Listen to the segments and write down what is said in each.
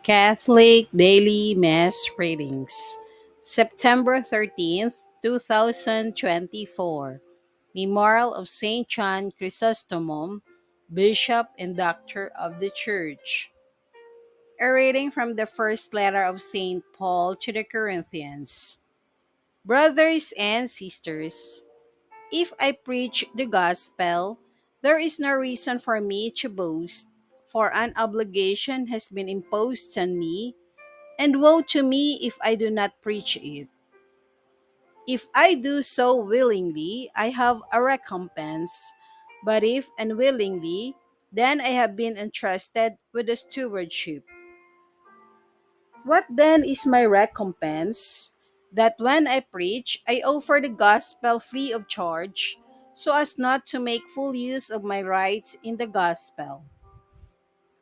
Catholic Daily Mass Readings, September 13th, 2024. Memorial of St. John Chrysostom, Bishop and Doctor of the Church. A reading from the first letter of St. Paul to the Corinthians. Brothers and sisters, if I preach the gospel, there is no reason for me to boast, for an obligation has been imposed on me. And woe to me if I do not preach it. If I do so willingly, I have a recompense. But if unwillingly, then I have been entrusted with the stewardship. What then is my recompense? That when I preach, I offer the gospel free of charge, so as not to make full use of my rights in the gospel.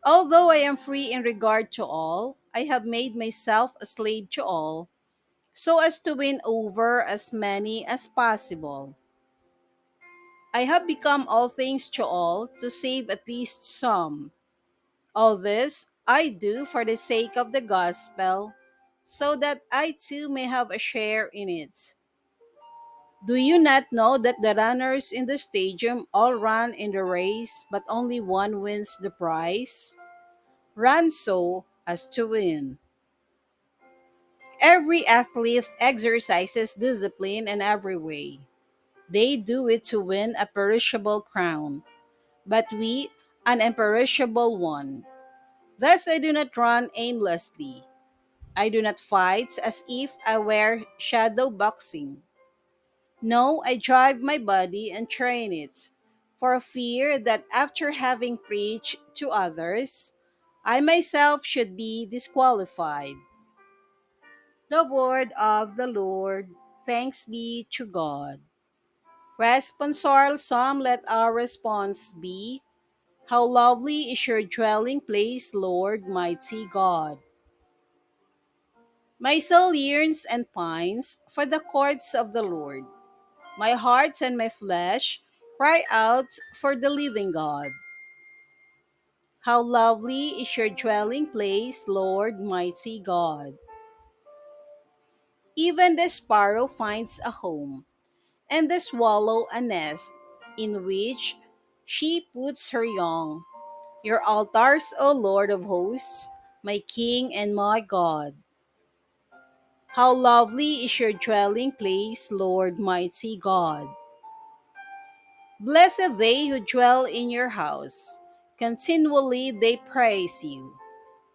Although I am free in regard to all, I have made myself a slave to all so as to win over as many as possible. I have become all things to all to save at least some. All this I do for the sake of the gospel, so that I too may have a share in it. Do you not know that the runners in the stadium all run in the race, but only one wins the prize? Run so as to win. Every athlete exercises discipline in every way. They do it to win a perishable crown, but we an imperishable one. Thus I do not run aimlessly. I do not fight as if I were shadow boxing. No, I drive my body and train it, for fear that after having preached to others, I myself should be disqualified. The word of the Lord. Thanks be to God. Responsorial Psalm, let our response be, how lovely is your dwelling place, Lord, mighty God. My soul yearns and pines for the courts of the Lord. My heart and my flesh cry out for the living God. How lovely is your dwelling place, Lord, mighty God. Even the sparrow finds a home, and the swallow a nest, in which she puts her young. Your altars, O Lord of hosts, my King and my God. How lovely is your dwelling place, Lord mighty God. Blessed they who dwell in your house. Continually they praise you.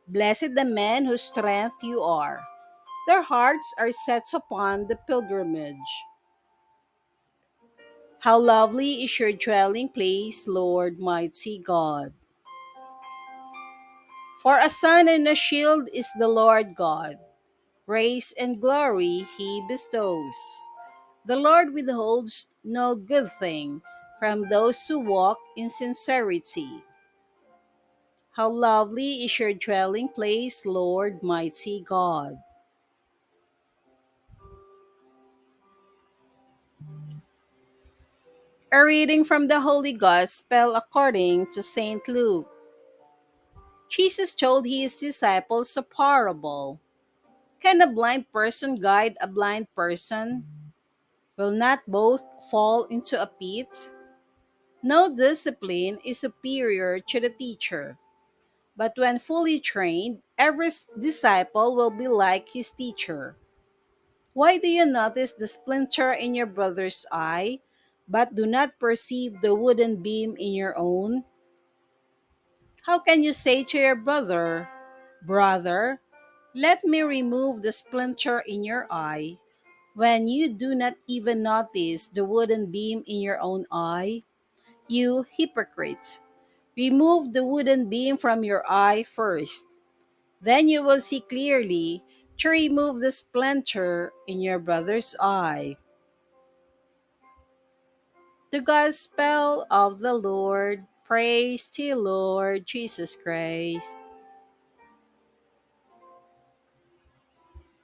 Blessed the men whose strength you are. Their hearts are set upon the pilgrimage. How lovely is your dwelling place, Lord mighty God. For a sun and a shield is the Lord God. Grace and glory he bestows. The Lord withholds no good thing from those who walk in sincerity. How lovely is your dwelling place, Lord mighty God. A reading from the Holy Gospel according to St. Luke. Jesus told his disciples a parable. Can a blind person guide a blind person? Will not both fall into a pit? No discipline is superior to the teacher, but when fully trained, every disciple will be like his teacher. Why do you notice the splinter in your brother's eye, but do not perceive the wooden beam in your own? How can you say to your brother, Brother, let me remove the splinter in your eye, when you do not even notice the wooden beam in your own eye? You hypocrite! Remove the wooden beam from your eye first. Then you will see clearly to remove the splinter in your brother's eye. The Gospel of the Lord. Praise to you, Lord Jesus Christ.